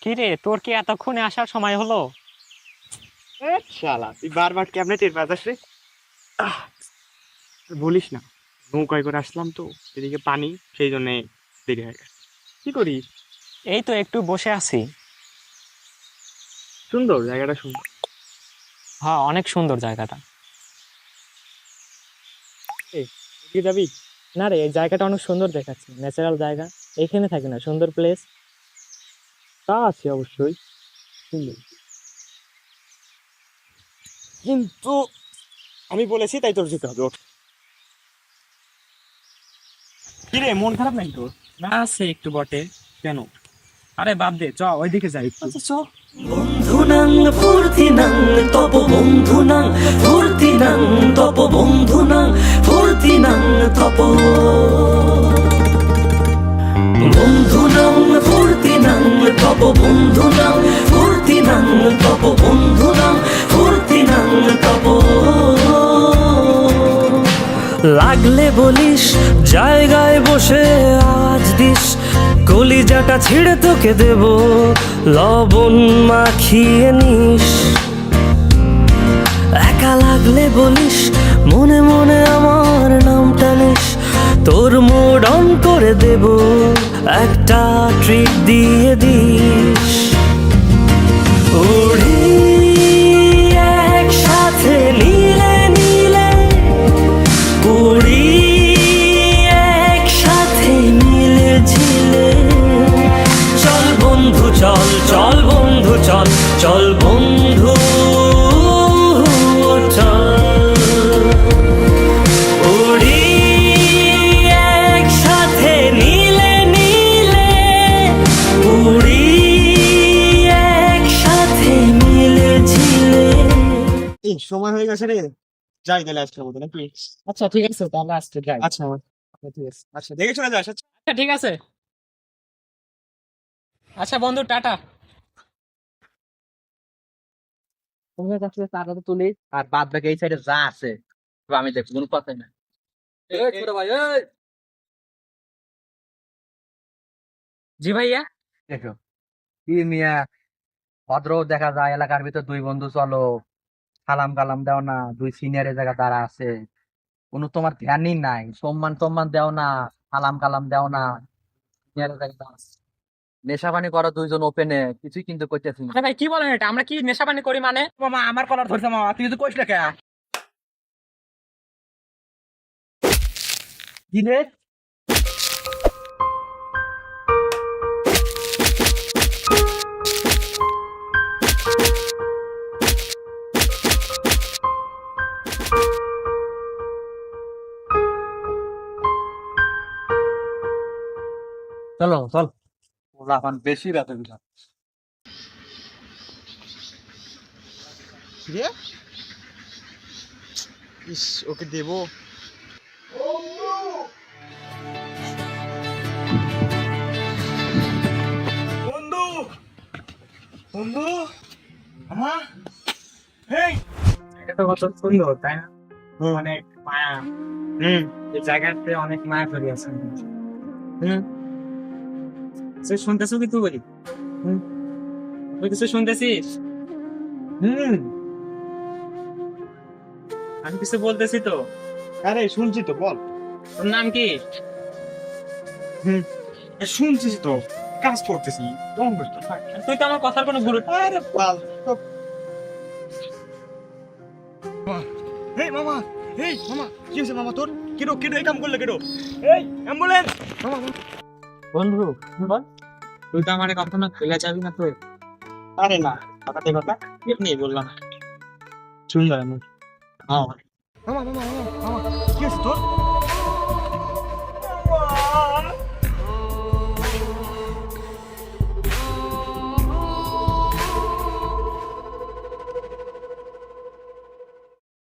কি রে, তোর কি এতক্ষণে আসার সময় হলো? শালা তুই বারবার কেমনে টের পাতাস রে? আহ, বলিস না, নৌকায় করে আসলাম তো, এদিকে পানি, সেই জন্য দেরি হয়ে গেছে। কি করিস? এই তো একটু বসে আছি। সুন্দর জায়গাটা, সুন্দর। হ্যাঁ, অনেক সুন্দর জায়গাটা। এদিকে যাবি? না রে, এই জায়গাটা অনেক সুন্দর দেখাচ্ছে, ন্যাচারাল জায়গা। এখানে থাকি না, সুন্দর প্লেস। তা আছে অবশ্যই, সুন্দর, কিন্তু আমি বলেছি তাই তোর যেতে হবে। ওঠ। কি রে, মন খারাপ নাই তোর? না, আছে একটু বটে। কেন? আরে বাদ দে, চ ওইদিকে যাই একটু। আচ্ছা, চ। বন্ধুনাং ফুর্তিনাং তপ বন্ধুনাং ফুর্তিনাং তপ বন্ধুনাং ফুর্তিনাং তপ বন্ধুনাং ফুর্তিনাং তপ বন্ধুনাং ফুর্তিনাং তপ বন্ধুনাং ফুর্তিনাং তপ লাগলে বলিস জায়গায় বসে আওয়াজ দিস কলিজাটা ছিঁড়ে তোকে দেব লবণ মাখিয়ে নিস একা লাগলে বলিস মনে মনে আমার নামটা নিস তোর মুড অন করে দেব একটা ট্রিট দিয়ে দিস উড়ি একসাথে নীলে নীলে উড়ি একসাথে মিলে ঝিলে চল বন্ধু চল চল বন্ধু চল চল বন্ধু চল উড়ি একসাথে নীলে নীলে উড়ি একসাথে মিলে ঝিলে। এই সময় হয়ে গেছে রে, যাই তাহলে আজকের মতো নাকি? আচ্ছা, ঠিক আছে, তাহলে আজকে যাই। আচ্ছা আমার, ঠিক আছে, আচ্ছা দেখে চলে যাস। আচ্ছা আচ্ছা, ঠিক আছে। আচ্ছা বন্ধু, টাটা। তোমার কাছে টাকা তো তুলি আর বাদ বাকি এই সাইডে যা আছে তো আমি দেখবো কোনো কথাই না। এই ছোট ভাই এই জি ভাইয়া। দেখো কি মিয়া ভদ্র দেখা যায় এলাকার ভিতর দুই বন্ধু চলো সালাম কালাম দাও না দুই সিনিয়রের জায়গা দাঁড়া আছে কোনো তোমার ধ্যানই নাই সম্মান টম্মান দেও না সালাম কালাম দেও না সিনিয়রের জায়গা দাঁড়া আছে। নেশা পানি করো দুইজন ওপেনে কিছুই কিন্তু করতেছি না। আরে ভাই, কি বলেন এটা? আমরা কি নেশাপানি করি মানে? মামা আমার কলার ধরছে মামা তুই তো কইস না কে দিনে চলো চল ওরা এখন বেশি রাতে বুঝা রে, ইস ওকে দেবো। বন্ধু, বন্ধু আমার, হেই, এটা তো কত সুন্দর, তাই না? হুম। অনেক মায়া, হুম, এই জায়গাতে অনেক মায়া করে আছে। তুই শুনতেছো কি তুই? তুই কিছু শুনতেছিস? হুম, আমি কিছু বলতেছি তো। আরে শুনছি তো, বল। তোর নাম কি? হুম, শুনছিস তো, কাজ করতেছি। দম করতে থাক। তুই তো আমার কথার কোনো গুরুত্ব। আরে বাল, তো এই মামা, এই মামা, কি হয়েছে মামা তোর? কেডো কেডো এই কাম করলে কেডো? এই অ্যাম্বুলেন্স! মামা মামা। বন্ধু বল, তুই তো আমার কখনো ফেলে যাবি না তুই? আরে না, কথাতে কথা এমনি বললাম। সুন্দর। মামা মামা মামা মামা, কি হয়েছে তোর?